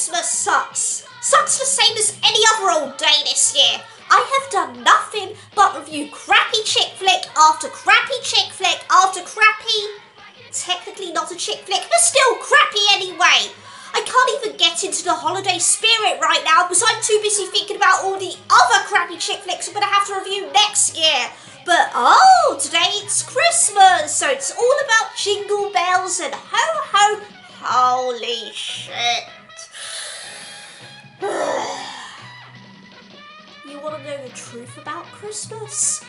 Christmas sucks. Sucks the same as any other old day this year. I have done nothing but review crappy chick flick after crappy chick flick after crappy... Technically not a chick flick, but still crappy anyway. I can't even get into the holiday spirit right now because I'm too busy thinking about all the other crappy chick flicks I'm going to have to review next year. But oh, today it's Christmas, so it's all about jingle bells and ho ho. Holy shit. You want to know the truth about Christmas?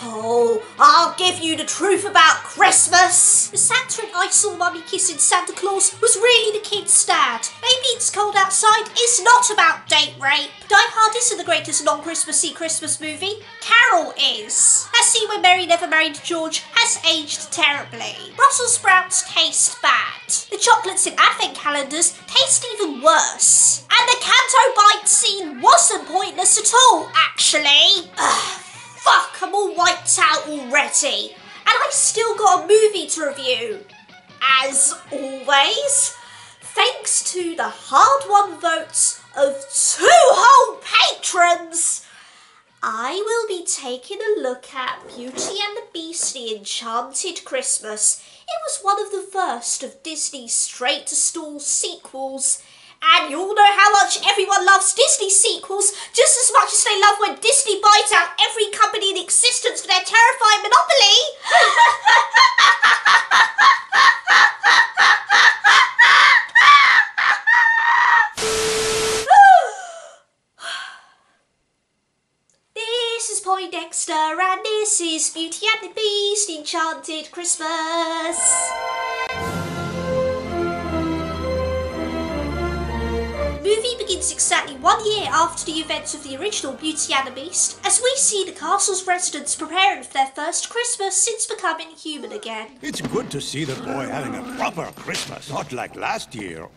Oh, I'll give you the truth about Christmas! The Santa and I saw Mummy kissing Santa Claus was really the kid's dad. Maybe It's Cold Outside is not about date rape. Die Hard isn't the greatest non-Christmassy Christmas movie. Carol is. That scene when Mary never married George has aged terribly. Brussels sprouts taste bad. The chocolates in advent calendars taste even worse. And the Canto Bite scene wasn't pointless at all, actually. Fuck, I'm all wiped out already. And I still got a movie to review. As always, thanks to the hard-won votes of 2 whole patrons, I will be taking a look at Beauty and the Beast, The Enchanted Christmas. It was one of the first of Disney's straight-to-stall sequels. And you all know how much everyone loves Disney sequels, just as much as they love when Disney buys out every company in existence for their terrifying monopoly. This is Poindexta, and this is Beauty and the Beast, Enchanted Christmas. The movie begins exactly 1 year after the events of the original Beauty and the Beast, as we see the castle's residents preparing for their first Christmas since becoming human again. It's good to see the boy having a proper Christmas, not like last year.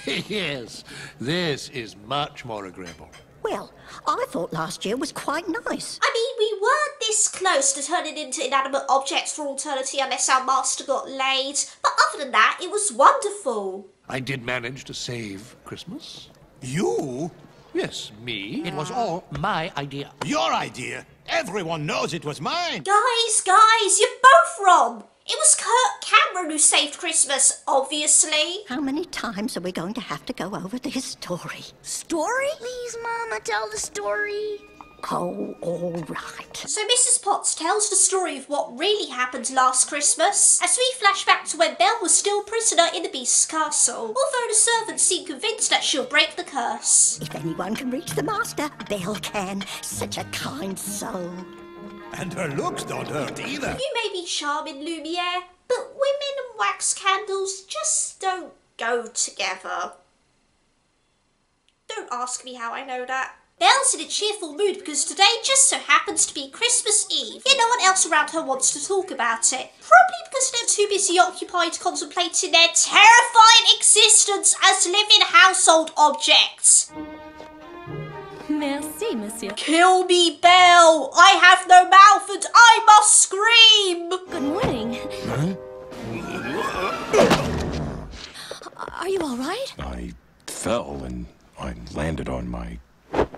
Yes, this is much more agreeable. Well, I thought last year was quite nice. I mean, we weren't this close to turning into inanimate objects for eternity unless our master got laid, but other than that, it was wonderful. I did manage to save Christmas. You? Yes, me. It was all my idea. Your idea? Everyone knows it was mine. Guys, you're both wrong. It was Kirk Cameron who saved Christmas, obviously. How many times are we going to have to go over this story? Story? Please, Mama, tell the story. Oh, all right. So Mrs. Potts tells the story of what really happened last Christmas, as we flash back to when Belle was still prisoner in the Beast's castle, although the servants seem convinced that she'll break the curse. If anyone can reach the master, Belle can. Such a kind soul. And her looks don't hurt either. You may be charming, Lumiere, but women and wax candles just don't go together. Don't ask me how I know that. Belle's in a cheerful mood because today just so happens to be Christmas Eve, yet no one else around her wants to talk about it. Probably because they're too busy occupied contemplating their terrifying existence as living household objects. Merci, monsieur. Kill me, Belle! I have no mouth and I must scream! Good morning. Are you all right? I fell and I landed on my...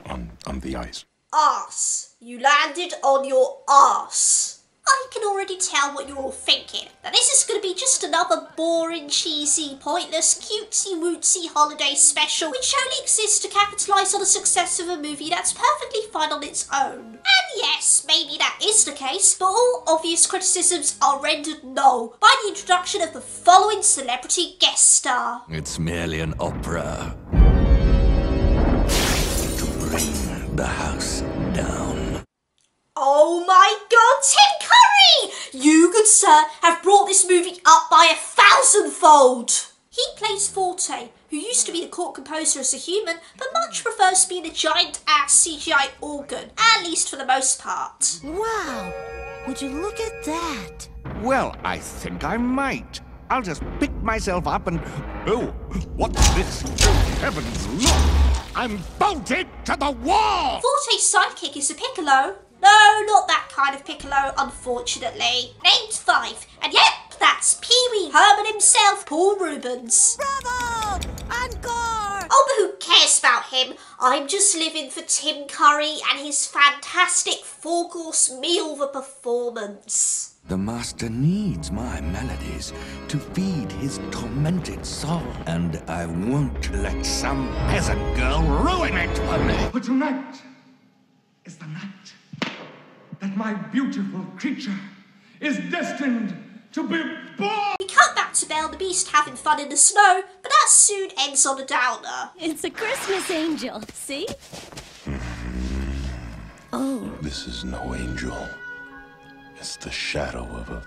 on the ice. Arse. You landed on your arse. I can already tell what you're all thinking. That this is going to be just another boring, cheesy, pointless, cutesy-wootsy holiday special which only exists to capitalise on the success of a movie that's perfectly fine on its own. And yes, maybe that is the case, but all obvious criticisms are rendered null by the introduction of the following celebrity guest star. It's merely an opera. To bring the house down. Oh my god, Tim Curry! You, good sir, have brought this movie up by 1,000-fold! He plays Forte, who used to be the court composer as a human, but much prefers being a giant-ass CGI organ, at least for the most part. Wow. Would you look at that? Well, I think I might. I'll just pick myself up and... Oh, what's this? Heavens, look! I'm bolted to the wall! Forte's sidekick is a piccolo. No, not that kind of piccolo, unfortunately. Named 5, and yep, that's Pee Wee Herman himself, Paul Rubens. Bravo! Encore! Oh, but who cares about him? I'm just living for Tim Curry and his fantastic 4-course meal of a performance. The master needs my melodies to feed his tormented soul, and I won't let some peasant girl ruin it for me. But tonight is the night that my beautiful creature is destined to be born! We cut back to Belle the Beast having fun in the snow, but that soon ends on a downer. It's a Christmas angel, see? Oh. This is no angel. It's the shadow of a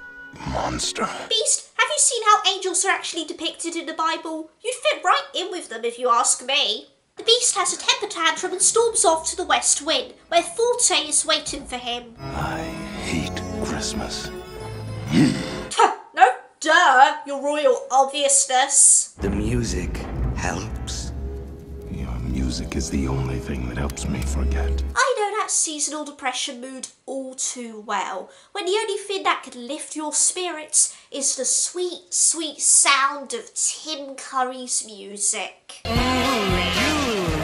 monster. Beast, have you seen how angels are actually depicted in the Bible? You'd fit right in with them if you ask me. The Beast has a temper tantrum and storms off to the West Wing, where Forte is waiting for him. I hate Christmas. No, duh, your royal obviousness. The music helps. Your music is the only thing that helps me forget. I know that seasonal depression mood all too well, when the only thing that can lift your spirits is the sweet, sweet sound of Tim Curry's music. You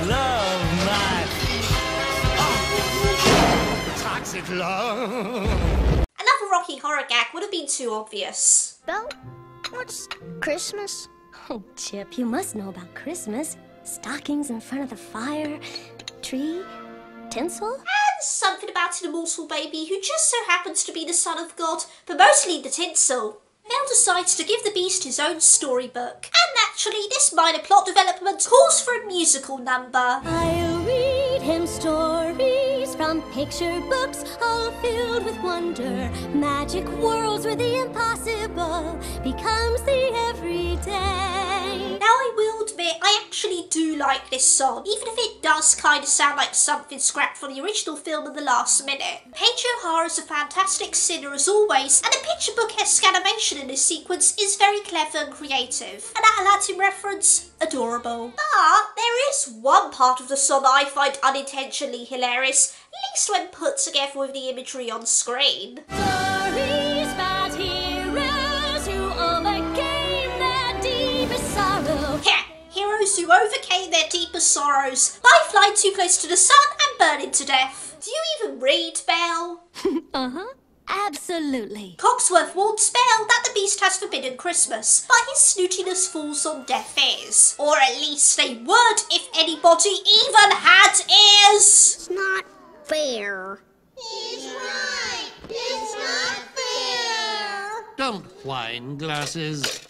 love my toxic love. Another Rocky Horror gag would have been too obvious. Belle, what's Christmas? Oh, Chip, you must know about Christmas. Stockings in front of the fire, tree, tinsel. And something about an immortal baby who just so happens to be the son of God, but mostly the tinsel. Belle decides to give the Beast his own storybook. And naturally, this minor plot development calls for a musical number. I'll read him stories from picture books all filled with wonder. Magic worlds where the impossible becomes the everyday. Now I will admit, I actually do like this song, even if it does kind of sound like something scrapped from the original film in the last minute. Paige O'Hara's a fantastic singer as always, and the picture book-esque animation in this sequence is very clever and creative. And that Aladdin reference, adorable. But there is one part of the song I find unintentionally hilarious, at least when put together with the imagery on screen. Stories about heroes who overcame their deepest sorrow. Yeah, heroes who overcame their deepest sorrows by flying too close to the sun and burning to death. Do you even read, Belle? Uh-huh. Absolutely. Cogsworth warns Belle that the Beast has forbidden Christmas, but his snootiness falls on deaf ears. Or at least they would if anybody even had ears. It's not fair. He's right. It's not fair. Don't whine, Glasses.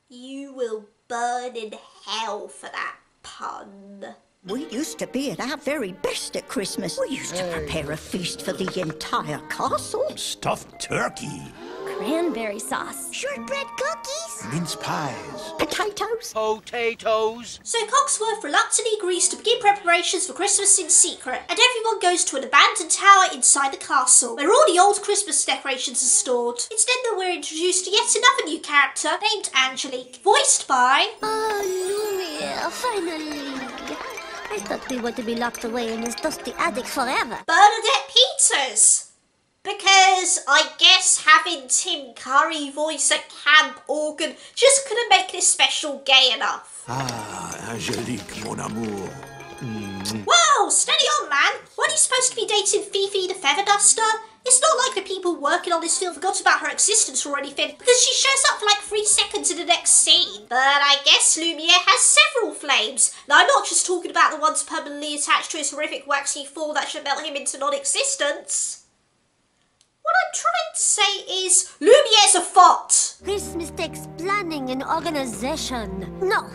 You will burn in hell for that pun. We used to be at our very best at Christmas. We used to prepare a feast for the entire castle. Stuffed turkey, Cranberry sauce. Shortbread cookies. mince pies, Potatoes. Potatoes. So Cogsworth reluctantly agrees to begin preparations for Christmas in secret, and everyone goes to an abandoned tower inside the castle, where all the old Christmas decorations are stored. It's then that we're introduced to yet another new character named Angelique, voiced by... Oh, Lumiere, finally. I thought we were to be locked away in this dusty attic forever. Bernadette Peters. Because I guess having Tim Curry voice a camp organ just couldn't make this special gay enough. Ah, Angelique, mon amour. Whoa, steady on, man. Weren't you supposed to be dating Fifi the Feather Duster? It's not like the people working on this film forgot about her existence or anything, because she shows up for like 3 seconds in the next scene. But I guess Lumiere has several flames. Now, I'm not just talking about the ones permanently attached to his horrific waxy form that should melt him into non-existence. What I'm trying to say is, Lumiere's a thought. Christmas takes planning and organization. No,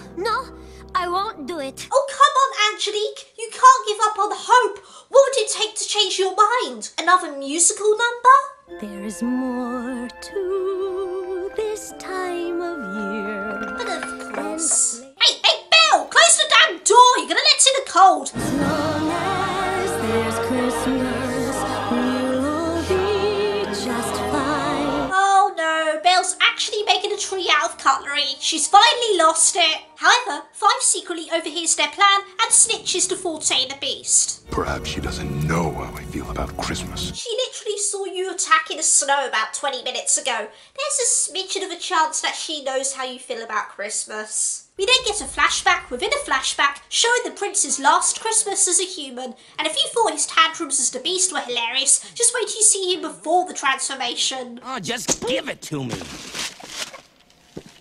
I won't do it. Oh, come on, Angelique. You can't give up on hope. What would it take to change your mind? Another musical number? There is more to this time of year. But of course. Hey, Belle, close the damn door. You're going to let in the cold. As long as there's Christmas, we'll be just fine. Oh no, Belle's actually making a tree out of cutlery. She's finally lost it. However, Five secretly overhears their plan and snitches to Forte the Beast. Perhaps she doesn't know how I feel about Christmas. She literally saw you attacking the snow about 20 minutes ago. There's a smidgen of a chance that she knows how you feel about Christmas. We then get a flashback within a flashback showing the prince's last Christmas as a human, and if you thought his tantrums as the Beast were hilarious, just wait till you see him before the transformation. Oh, just give it to me.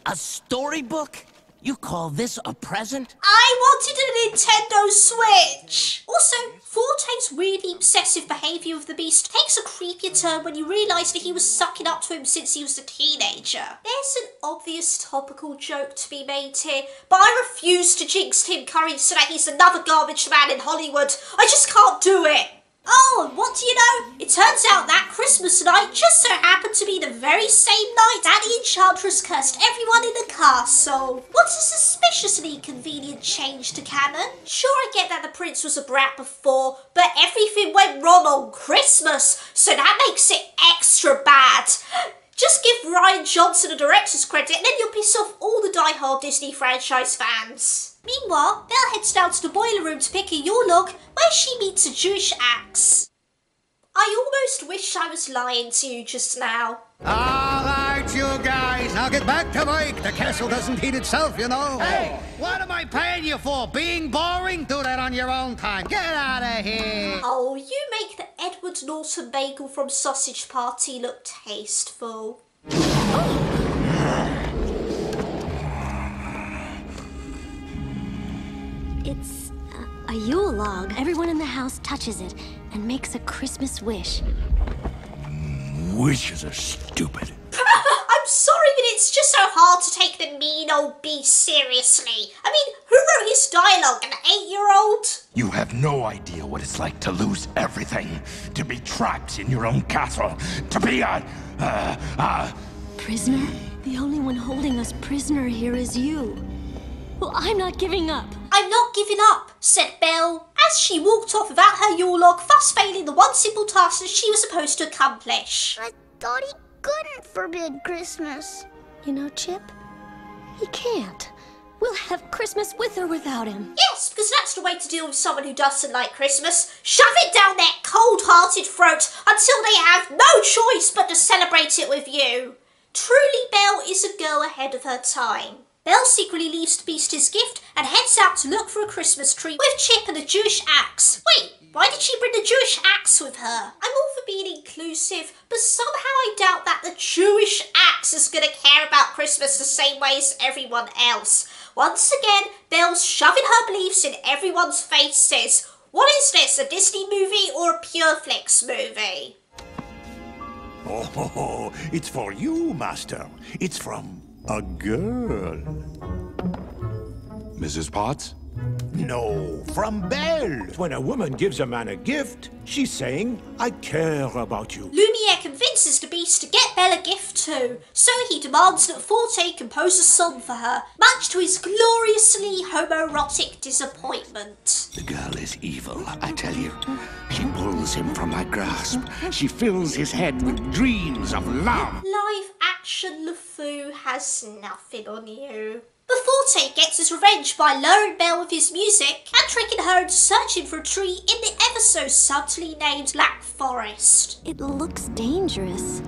A storybook? You call this a present? I wanted a Nintendo Switch! Also, Forte's weirdly obsessive behaviour of the Beast takes a creepier turn when you realise that he was sucking up to him since he was a teenager. There's an obvious topical joke to be made here, but I refuse to jinx Tim Curry so that he's another garbage man in Hollywood. I just can't do it. Oh, and what do you know? It turns out that Christmas night just so happened to be the very same night that the Enchantress cursed everyone in the castle. What a suspiciously convenient change to canon. Sure, I get that the prince was a brat before, but everything went wrong on Christmas, so that makes it extra bad. Just give Rian Johnson a director's credit and then you'll piss off all the die-hard Disney franchise fans. Meanwhile, Belle heads down to the boiler room to pick a Yule log where she meets a Jewish axe. I almost wish I was lying to you just now. All right, you guys, now get back to work. The castle doesn't heat itself, you know. Hey, what am I paying you for? Being boring? Do that on your own time. Get out of here. Oh, you make the Edward Norton bagel from Sausage Party look tasteful. It's a Yule log. Everyone in the house touches it and makes a Christmas wish. Wishes are stupid. I'm sorry, but it's just so hard to take the mean old beast seriously. I mean, who wrote his dialogue? An 8-year-old? You have no idea what it's like to lose everything, to be trapped in your own castle, to be a Prisoner? The only one holding us prisoner here is you. Well, I'm not giving up. I'm not giving up, said Belle, as she walked off without her Yule log, thus failing the one simple task that she was supposed to accomplish. I thought he couldn't forbid Christmas. You know, Chip, he can't. We'll have Christmas with or without him. Yes, because that's the way to deal with someone who doesn't like Christmas. Shove it down their cold-hearted throat until they have no choice but to celebrate it with you. Truly, Belle is a girl ahead of her time. Belle secretly leaves the Beast his gift and heads out to look for a Christmas tree with Chip and a Jewish axe. Wait, why did she bring the Jewish axe with her? I'm all for being inclusive, but somehow I doubt that the Jewish axe is going to care about Christmas the same way as everyone else. Once again, Belle's shoving her beliefs in everyone's faces. What is this, a Disney movie or a Pureflix movie? Oh, it's for you, Master. It's from a girl. Mrs. Potts? No, from Belle. When a woman gives a man a gift, she's saying, I care about you. Lumiere convinces the Beast to get Belle a gift too, so he demands that Forte compose a song for her, much to his gloriously homoerotic disappointment. The girl is evil, I tell you. She pulls him from my grasp. She fills his head with dreams of love. Live action LeFou has nothing on you. But Forte gets his revenge by luring Belle with his music and tricking her into searching for a tree in the ever so subtly named Black Forest. It looks dangerous.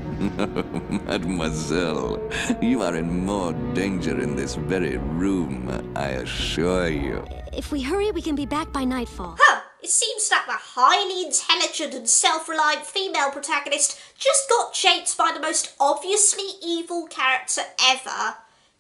Mademoiselle, you are in more danger in this very room, I assure you. If we hurry, we can be back by nightfall. It seems that the highly intelligent and self-reliant female protagonist just got japed by the most obviously evil character ever.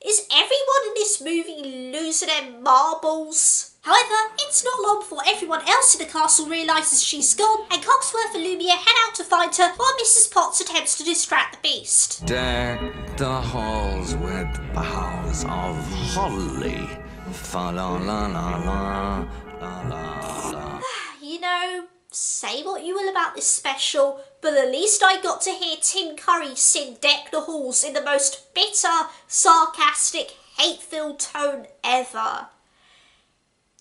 Is everyone in this movie losing their marbles? However, it's not long before everyone else in the castle realises she's gone, and Cogsworth and Lumiere head out to find her while Mrs. Potts attempts to distract the Beast. Deck the halls with boughs of holly. Fa la la la la la la la. You know, say what you will about this special, but at least I got to hear Tim Curry sing Deck the Halls in the most bitter, sarcastic, hate-filled tone ever.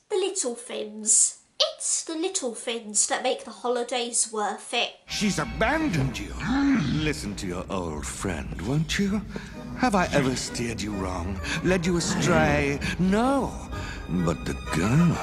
The little things. It's the little things that make the holidays worth it. She's abandoned you. Listen to your old friend, won't you? Have I ever steered you wrong? Led you astray? No. But the girl...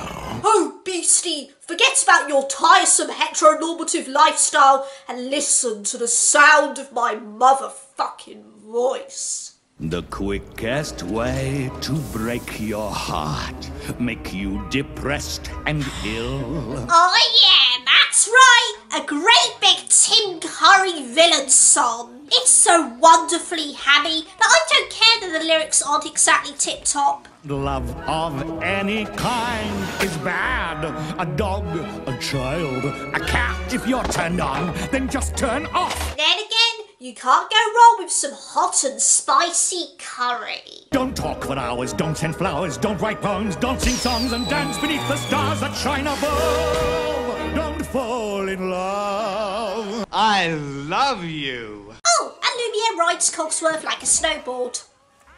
Oh, Beastie! Forget about your tiresome heteronormative lifestyle and listen to the sound of my motherfucking voice. The quickest way to break your heart, make you depressed and ill. Oh yeah, that's right! A great big Tim Curry villain song. It's so wonderfully hammy that I don't care that the lyrics aren't exactly tip-top. Love of any kind is bad. A dog, a child, a cat. If you're turned on, then just turn off. Then again, you can't go wrong with some hot and spicy curry. Don't talk for hours, don't send flowers, don't write poems, don't sing songs and dance beneath the stars that shine above. Don't fall in love. I love you. Oh, and Lumiere rides Cogsworth like a snowboard.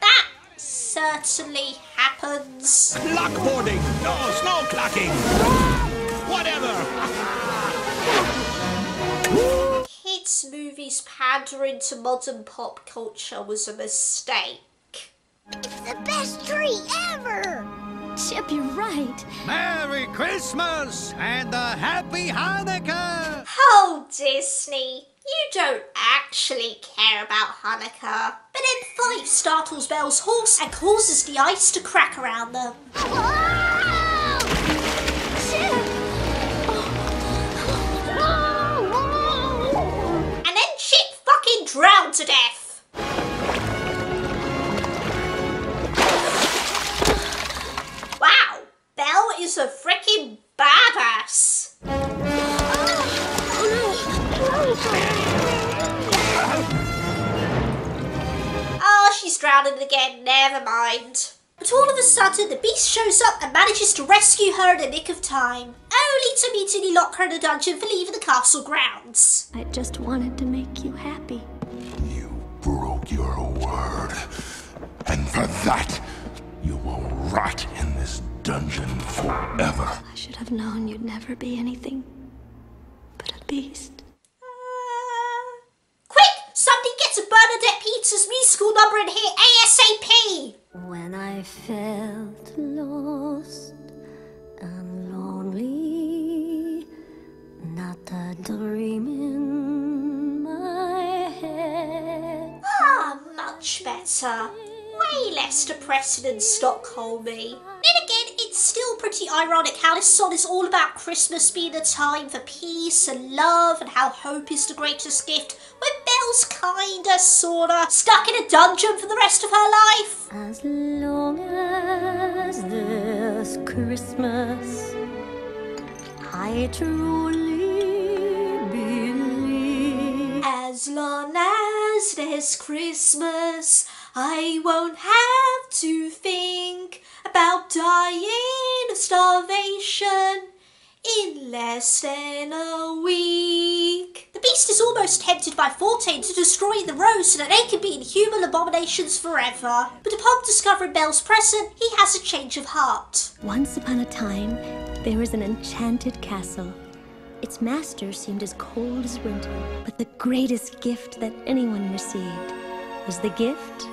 That certainly happens. Clockboarding! No, snow clacking! Whatever! Kids' movies pandering to modern pop culture was a mistake. It's the best tree ever! Chip, you're right. Merry Christmas and a Happy Hanukkah! Oh, Disney, you don't actually care about Hanukkah. But then Five startles Belle's horse and causes the ice to crack around them. And then Chip fucking drowned to death. Wow, Belle is a freaking badass. Oh, she's drowning again, never mind. But all of a sudden, the Beast shows up and manages to rescue her in the nick of time, only to immediately lock her in a dungeon for leaving the castle grounds. I just wanted to make you happy. You broke your word. And for that, you will rot in this dungeon forever. I should have known you'd never be anything but a beast. Quick! Somebody get to Bernadette Peters' musical number in here ASAP! When I felt lost and lonely, not a dream in my head. Ah, much better. Way less depressing and Stockholmy. Then again, it's still pretty ironic how this song is all about Christmas being a time for peace and love and how hope is the greatest gift, when Belle's kinda, sorta, stuck in a dungeon for the rest of her life. As long as there's Christmas, I truly believe. As long as there's Christmas, I won't have to think about dying of starvation in less than a week. The Beast is almost tempted by Fontaine to destroy the rose so that they can be inhuman abominations forever. But upon discovering Belle's present, he has a change of heart. Once upon a time, there was an enchanted castle. Its master seemed as cold as winter, but the greatest gift that anyone received was the gift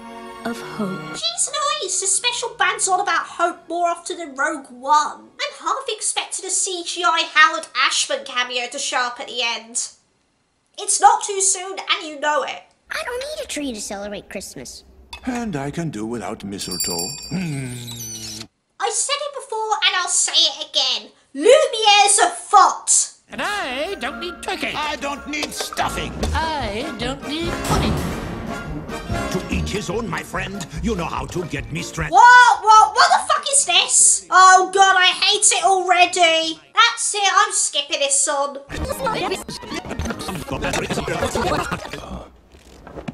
of hope. Jeez Louise, this special band's on about hope more often than Rogue One. I'm half expecting a CGI Howard Ashman cameo to show up at the end. It's not too soon, and you know it. I don't need a tree to celebrate Christmas. And I can do without mistletoe. I said it before, and I'll say it again. Lumiere's a font. And I don't need turkey. I don't need stuffing. I don't need pudding. To each his own, my friend. You know how to get me stressed. What the fuck is this? Oh god, I hate it already. That's it, I'm skipping this song.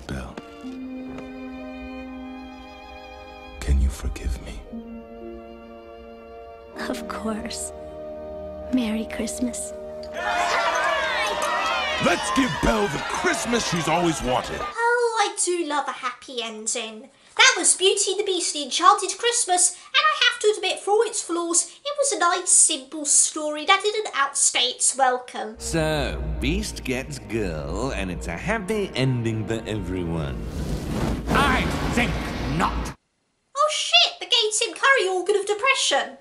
Belle. Can you forgive me? Of course. Merry Christmas. Let's give Belle the Christmas she's always wanted. Oh, I do love a happy ending. That was Beauty and the Beast, the Enchanted Christmas, and I have to admit, for all its flaws, it was a nice, simple story that didn't outstay its welcome. So, Beast gets girl, and it's a happy ending for everyone. I think not. Oh shit, the gay Tim Curry organ of depression.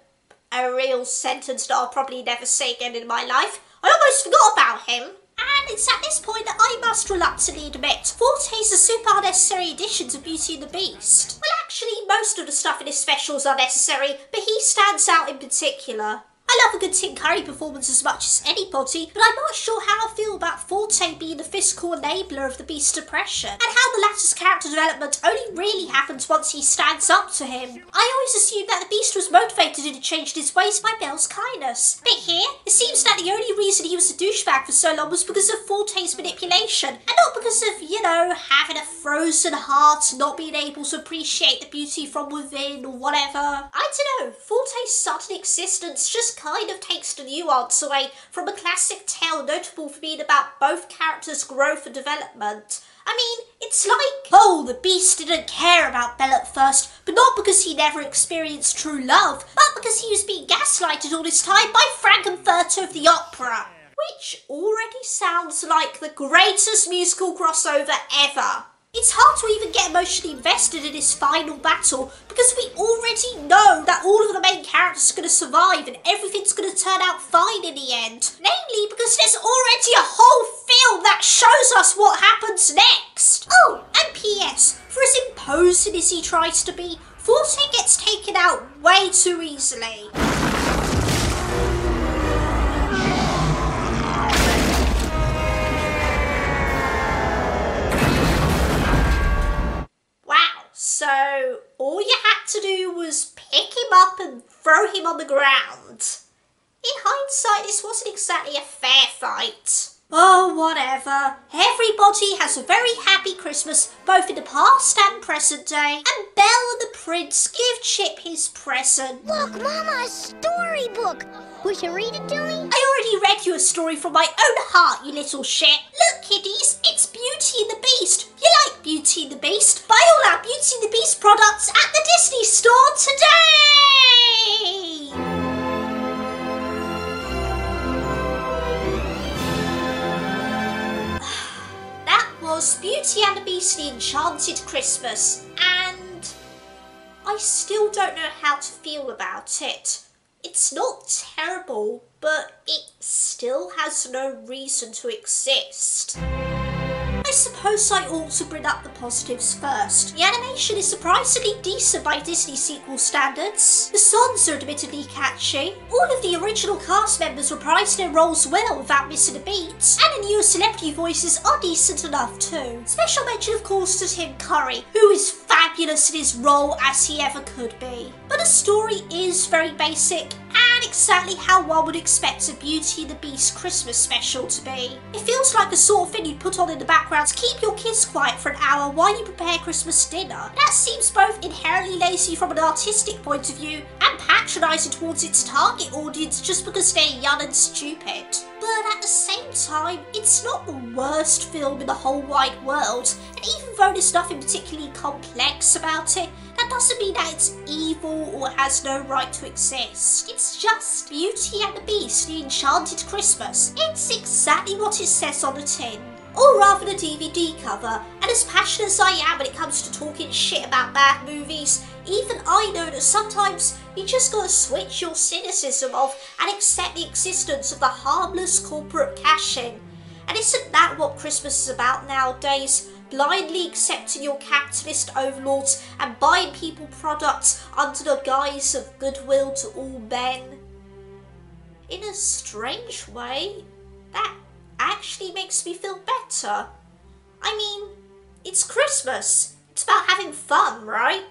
A real sentence that I'll probably never say again in my life. I almost forgot about him. And it's at this point that I must reluctantly admit, Forte is a super unnecessary addition to Beauty and the Beast. Well, actually, most of the stuff in this special is unnecessary, but he stands out in particular. I love a good Tim Curry performance as much as anybody, but I'm not sure how I feel about Forte being the physical enabler of the Beast's depression, and how the latter's character development only really happens once he stands up to him. I always assumed that the Beast was motivated and changed his ways by Belle's kindness, but here, it seems that the only reason he was a douchebag for so long was because of Forte's manipulation, and not because of, you know, having a frozen heart, not being able to appreciate the beauty from within, or whatever. I don't know, Forte's sudden existence just kind of takes the nuance away from a classic tale notable for being about both characters' growth and development. I mean, it's like, oh, the Beast didn't care about Belle at first, but not because he never experienced true love, but because he was being gaslighted all this time by Frankenfurter of the opera. Which already sounds like the greatest musical crossover ever. It's hard to even get emotionally invested in his final battle because we already know that all of the main characters are going to survive and everything's going to turn out fine in the end. Namely because there's already a whole film that shows us what happens next. Oh, and P.S. For as imposing as he tries to be, Forte gets taken out way too easily. So, all you had to do was pick him up and throw him on the ground. In hindsight, this wasn't exactly a fair fight. Oh, whatever. Everybody has a very happy Christmas, both in the past and present day. And Belle and the Prince give Chip his present. Look, Mama, a storybook. Will you read it to me? I already read you a story from my own heart, you little shit. Look, kiddies, it's Beauty and the Beast. You like Beauty and the Beast? Buy all our Beauty and the Beast products at the Disney store today! That was Beauty and the Beast, the Enchanted Christmas, and I still don't know how to feel about it. It's not terrible, but it still has no reason to exist. I suppose I ought to bring up the positives first. The animation is surprisingly decent by Disney sequel standards. The songs are admittedly catchy. All of the original cast members reprised their roles well without missing a beat. And the newer celebrity voices are decent enough too. Special mention of course to Tim Curry, who is fabulous in his role as he ever could be. But the story is very basic and exactly how one would expect a Beauty and the Beast Christmas special to be. It feels like the sort of thing you'd put on in the background to keep your kids quiet for an hour while you prepare Christmas dinner. That seems both inherently lazy from an artistic point of view and patronising towards its target audience just because they're young and stupid. But at the same time, it's not the worst film in the whole wide world, and even though there's nothing particularly complex about it, that doesn't mean that it's evil or has no right to exist. It's just Beauty and the Beast, the Enchanted Christmas. It's exactly what it says on the tin. Or rather the DVD cover, and as passionate as I am when it comes to talking shit about bad movies, even I know that sometimes you just gotta switch your cynicism off and accept the existence of the harmless corporate cash-in. And isn't that what Christmas is about nowadays? Blindly accepting your capitalist overlords and buying people products under the guise of goodwill to all men. In a strange way, that actually makes me feel better. I mean, it's Christmas. It's about having fun, right?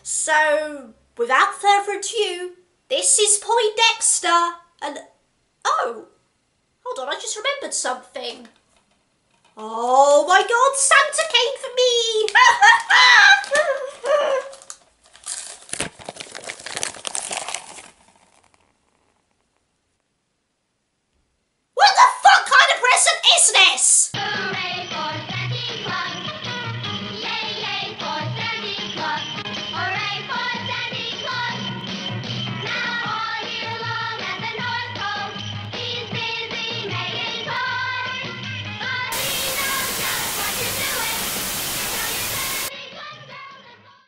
So, without further ado, this is Poindexta, and oh, hold on, I just remembered something. Oh my god, Santa came for me!